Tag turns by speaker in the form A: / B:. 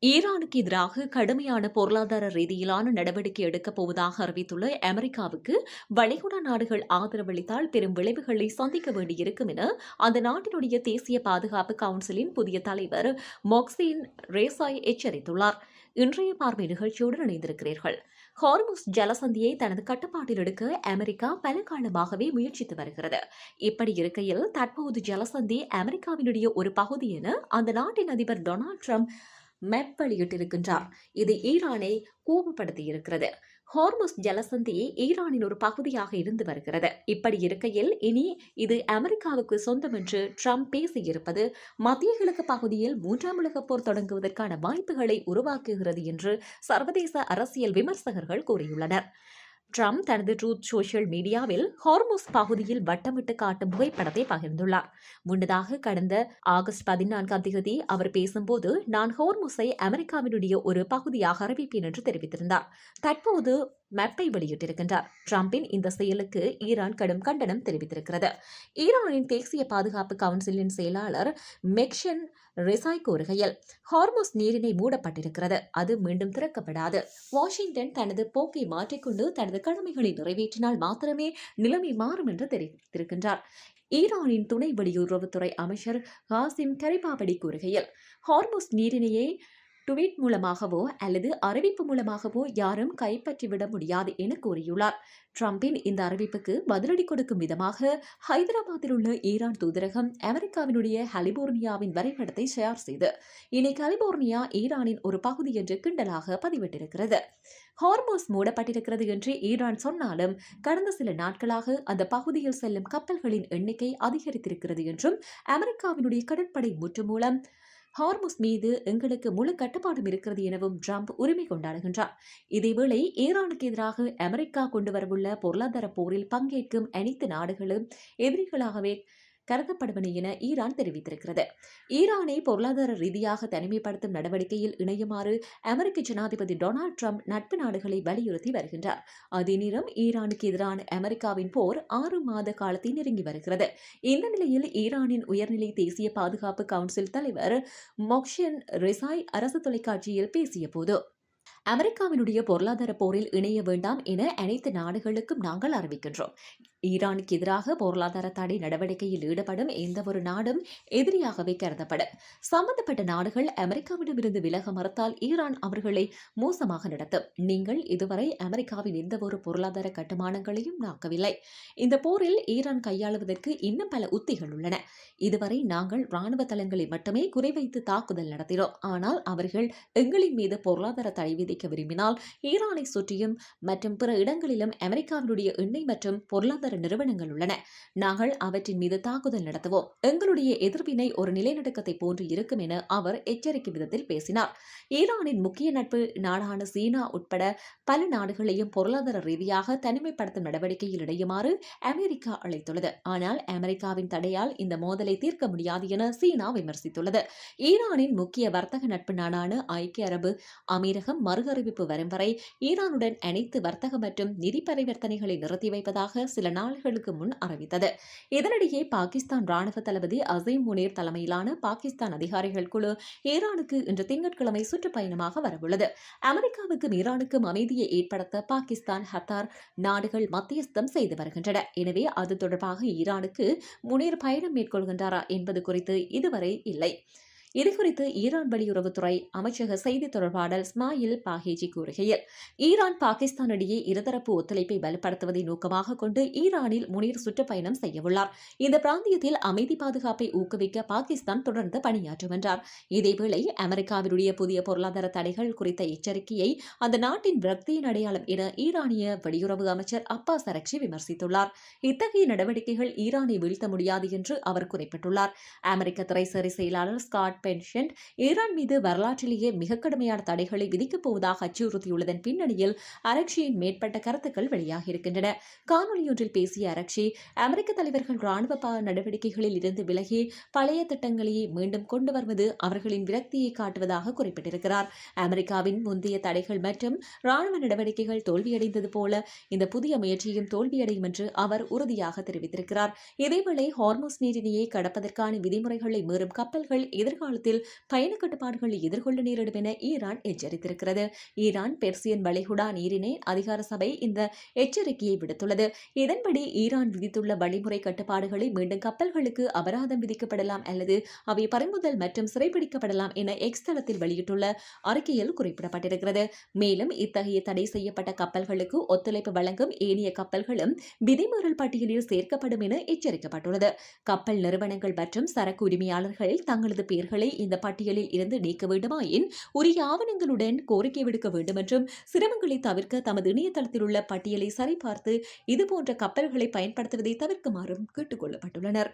A: ஈரானுக்கு எதிராக கடுமையான பொருளாதார ரீதியிலான நடவடிக்கை எடுக்கப் போவதாக அறிவித்துள்ள அமெரிக்காவுக்கு வளைகுடா நாடுகள் ஆதரவளித்தால் பெரும் விளைவுகளை சந்திக்க வேண்டியிருக்கும் என அந்த நாட்டினுடைய தேசிய பாதுகாப்பு கவுன்சிலின் புதிய தலைவர் மொக்சின் ரேசாய் எச்சரித்துள்ளார். இன்றைய பார்வை நிகழ்ச்சியோடு இணைந்திருக்கிறீர்கள். ஹார்முஸ் ஜலசந்தியை தனது கட்டுப்பாட்டில் எடுக்க அமெரிக்கா பல காலமாகவே முயற்சித்து வருகிறது. இப்படி இருக்கையில் தற்போது ஜலசந்தி அமெரிக்காவினுடைய ஒரு பகுதி என அந்த நாட்டின் அதிபர் டொனால்டு டிரம்ப் மெப் வெளியிட்டிருக்கின்றார். இது ஈரானை கோபப்படுத்தியிருக்கிறது. ஹார்முஸ் ஜலசந்தி ஈரானின் ஒரு பகுதியாக இருந்து வருகிறது. இப்படி இருக்கையில் இனி இது அமெரிக்காவுக்கு சொந்தம் என்று ட்ரம்ப் பேசியிருப்பது மத்திய கிழக்கு பகுதியில் மூன்றாம் உலகப் போர் தொடங்குவதற்கான வாய்ப்புகளை உருவாக்குகிறது என்று சர்வதேச அரசியல் விமர்சகர்கள் கூறியுள்ளனர். ட்ரம்ப் தனது ட்ரூத் சோஷியல் மீடியாவில் ஹார்முஸ் பகுதியில் வட்டமிட்டு காட்டும் புகைப்படத்தை பகிர்ந்துள்ளார். முன்னதாக கடந்த ஆகஸ்ட் 14ஆம் தேதி அவர் பேசும்போது, நான் ஹார்முஸை அமெரிக்காவினுடைய ஒரு பகுதியாக அறிவிப்பேன் என்று தெரிவித்திருந்தார். தற்போது மேப்பை வெளியிட்டிருக்கின்றார். ட்ரம்பின் இந்த செயலுக்கு ஈரான் கடும் கண்டனம் தெரிவித்திருக்கிறது. ஈரானின் தேசிய பாதுகாப்பு கவுன்சிலின் செயலாளர் மெக்ஷன் ரிசாய் கூறுகையில், ஹார்முஸ் நீரிணை மூடப்பட்டிருக்கிறது, அது மீண்டும் திறக்கப்படாது. வாஷிங்டன் தனது போக்கை மாற்றிக்கொண்டு தனது கடமைகளை நிறைவேற்றினால் மாத்திரமே நிலைமை மாறும் என்று தெரிவித்திருக்கின்றார். ஈரானின் துணை வெளியுறவுத்துறை அமைச்சர் ஹாசிம் கரிபாபடி கூறுகையில், ஹார்முஸ் நீரிணையை டுவீட் மூலமாகவோ அல்லது அறிவிப்பு மூலமாகவோ யாரும் கைப்பற்றிவிட முடியாது என கூறியுள்ளார். ட்ரம்பின் இந்த அறிவிப்புக்கு பதிலடி கொடுக்கும் விதமாக ஹைதராபாத்தில் உள்ள ஈரான் தூதரகம் அமெரிக்காவினுடைய கலிபோர்னியாவின் வரைபடத்தை ஷேர் செய்து இனி கலிபோர்னியா ஈரானின் ஒரு பகுதி என்று கிண்டலாக பதிவிட்டிருக்கிறது. ஹார்முஸ் மூடப்பட்டிருக்கிறது என்று ஈரான் சொன்னாலும் கடந்த சில நாட்களாக அந்த பகுதியில் செல்லும் கப்பல்களின் எண்ணிக்கை அதிகரித்திருக்கிறது என்றும் அமெரிக்காவினுடைய கடற்படை முற்று மூலம் ஹார்முஸ் மீது எங்களுக்கு முழு கட்டுப்பாடும் இருக்கிறது எனவும் ட்ரம்ப் உரிமை கொண்டாடுகின்றார். இதேவேளை ஈரானுக்கு எதிராக அமெரிக்கா கொண்டுவரவுள்ள பொருளாதார போரில் பங்கேற்கும் அனைத்து நாடுகளும் எதிரிகளாகவே கருதப்படுவன என ஈரான் தெரிவித்திருக்கிறது. ஈரானை பொருளாதார ரீதியாக தனிமைப்படுத்தும் நடவடிக்கையில் இணையுமாறு அமெரிக்க ஜனாதிபதி டொனால்டு டிரம்ப் நட்பு நாடுகளை வலியுறுத்தி வருகின்றார். அதே நேரம் ஈரானுக்கு எதிரான அமெரிக்காவின் போர் 6 மாத காலத்தை நெருங்கி வருகிறது. இந்த நிலையில் ஈரானின் உயர்நிலை தேசிய பாதுகாப்பு கவுன்சில் தலைவர் மொக்ஷன் ரிசாய் அரசு தொலைக்காட்சியில் பேசிய போது, அமெரிக்காவினுடைய பொருளாதார போரில் இணைய வேண்டாம் என அனைத்து நாடுகளுக்கும் நாங்கள் அறிவிக்கின்றோம். ஈரானுக்கு எதிராக பொருளாதார தடை நடவடிக்கையில் ஈடுபடும் எந்தவொரு நாடும் எதிரியாகவே கருதப்படும். சம்பந்தப்பட்ட நாடுகள் அமெரிக்காவிடமிருந்து விலக மறுத்தால் ஈரான் அவர்களை மோசமாக நடத்தும். நீங்கள் இதுவரை அமெரிக்காவின் எந்தவொரு பொருளாதார கட்டுமானங்களையும் நாக்கவில்லை. இந்த போரில் ஈரான் கையாளுவதற்கு இன்னும் பல உத்திகள் உள்ளன. இதுவரை நாங்கள் ராணுவ தளங்களை மட்டுமே குறிவைத்து தாக்குதல் நடத்தினோம். ஆனால் அவர்கள் எங்களின் மீது பொருளாதார தடை விதிக்க விரும்பினால் ஈரானை சுற்றியும் மற்றும் பிற இடங்களிலும் அமெரிக்காவினுடைய எண்ணெய் மற்றும் பொருளாதார நிறுவனங்கள் உள்ளன. நாங்கள் அவற்றின் மீது தாக்குதல் நடத்துவோம். எங்களுடைய எதிர்வினை ஒரு நிலநடுக்கத்தை போன்று இருக்கும் என அவர் எச்சரிக்கை விதத்தில் பேசினார். ஈரானின் முக்கிய நட்பு நாடான சீனா உட்பட பல நாடுகளையும் பொருளாதார ரீதியாக தனிமைப்படுத்தும் நடவடிக்கையில் இணையுமாறு அமெரிக்கா அழைத்துள்ளது. ஆனால் அமெரிக்காவின் தடையால் இந்த மோதலை தீர்க்க முடியாது என சீனா விமர்சித்துள்ளது. ஈரானின் முக்கிய வர்த்தக நட்பு நாடான ஐக்கிய அரபு அமீரகம் மறு அறிவிப்பு வரும் வரை ஈரானுடன் அனைத்து வர்த்தக மற்றும் நிதி பரிவர்த்தனைகளை நிறுத்தி வைப்பதாக சில நாள்களுக்கு முன் அறிவித்தது. இதனிடையே பாகிஸ்தான் ராணுவ தளபதி அசீம் முனீர் தலைமையிலான பாகிஸ்தான் அதிகாரிகள் குழு ஈரானுக்கு இன்று திங்கட்கிழமை சுற்றுப்பயணமாக வரவுள்ளது. அமெரிக்காவுக்கும் ஈரானுக்கும் அமைதியை ஏற்படுத்த பாகிஸ்தான், கத்தார் நாடுகள் மத்தியஸ்தம் செய்து வருகின்றன. எனவே அது தொடர்பாக ஈரானுக்கு முனீர் பயணம் மேற்கொள்கின்றாரா என்பது குறித்து இதுவரை இல்லை. இதுகுறித்து ஈரான் வெளியுறவுத்துறை அமைச்சக செய்தி தொடர்பாளர் ஸ்மாயில் பாகேஜி கூறுகையில், ஈரான் பாகிஸ்தான் இடையே இருதரப்பு ஒத்துழைப்பை வலுப்படுத்துவதை நோக்கமாக கொண்டு ஈரானில் முனீர் சுற்றுப்பயணம் செய்யவுள்ளார். இந்த பிராந்தியத்தில் அமைதி பாதுகாப்பை ஊக்குவிக்க பாகிஸ்தான் தொடர்ந்து பணியாற்றும் என்றார். இதேவேளை அமெரிக்காவினுடைய புதிய பொருளாதார தடைகள் குறித்த எச்சரிக்கையை அந்த நாட்டின் விரக்தியின் அடையாளம் என ஈரானிய வெளியுறவு அமைச்சர் அப்பாஸ் அரக்சி விமர்சித்துள்ளார். இத்தகைய நடவடிக்கைகள் ஈரானை வீழ்த்த முடியாது என்று அவர் குறிப்பிட்டுள்ளார். அமெரிக்க திரைசேரி செயலாளர் ஸ்காட் பென்ஷன் ஈரான் மீது வரலாற்றிலேயே மிக கடுமையான தடைகளை விதிக்கப் போவதாக அச்சுறுத்தியுள்ளதன் பின்னணியில் அரக்ஷியின் மேற்பட்ட கருத்துக்கள் வெளியாகியிருக்கின்றன. காணொலியொன்றில் பேசிய அரக்ஷி, அமெரிக்க தலைவர்கள் ராணுவ நடவடிக்கைகளில் இருந்து விலகி பழைய திட்டங்களையே மீண்டும் கொண்டு வருவது அவர்களின் விரக்தியை காட்டுவதாக குறிப்பிட்டிருக்கிறார். அமெரிக்காவின் முந்தைய தடைகள் மற்றும் ராணுவ நடவடிக்கைகள் தோல்வியடைந்தது போல இந்த புதிய முயற்சியும் தோல்வியடையும் என்று அவர் உறுதியாக தெரிவித்திருக்கிறார். இதேவேளை ஹார்முஸ் நீரிணையை கடப்பதற்கான விதிமுறைகளை மீறும் கப்பல்கள் எதிர்கால எதிர்காலத்தில் பயண கட்டுப்பாடுகளை எதிர்கொள்ள நேரிடும் என ஈரான் எச்சரித்திருக்கிறது. ஈரான் பெர்சியன் வளைகுடா நீரிணை அதிகார சபை இந்த எச்சரிக்கையை விடுத்துள்ளது. இதன்படி ஈரான் விதித்துள்ள வழிமுறை கட்டுப்பாடுகளை மீண்டும் கப்பல்களுக்கு அபராதம் விதிக்கப்படலாம் அல்லது அவை பறிமுதல் மற்றும் சிறைபிடிக்கப்படலாம் என எக்ஸ் தளத்தில் வெளியிட்டுள்ள அறிக்கையில் குறிப்பிடப்பட்டிருக்கிறது. மேலும் இத்தகைய தடை செய்யப்பட்ட கப்பல்களுக்கு ஒத்துழைப்பு வழங்கும் ஏனைய கப்பல்களும் விதிமீறல் பட்டியலில் சேர்க்கப்படும் என எச்சரிக்கப்பட்டுள்ளது. கப்பல் நிறுவனங்கள் மற்றும் சரக்கு உரிமையாளர்கள் தங்களது பெயர்களை இந்த பட்டியலில் இருந்து நீக்க வேண்டுமாயின் உரிய ஆவணங்களுடன் கோரிக்கை விடுக்க வேண்டும் என்றும் சிரமங்களை தவிர்க்க தமது இணையதளத்தில் உள்ள பட்டியலை சரிபார்த்து இதுபோன்ற கப்பல்களை பயன்படுத்துவதை தவிர்க்குமாறும் கேட்டுக் கொள்ளப்பட்டுள்ளனர்.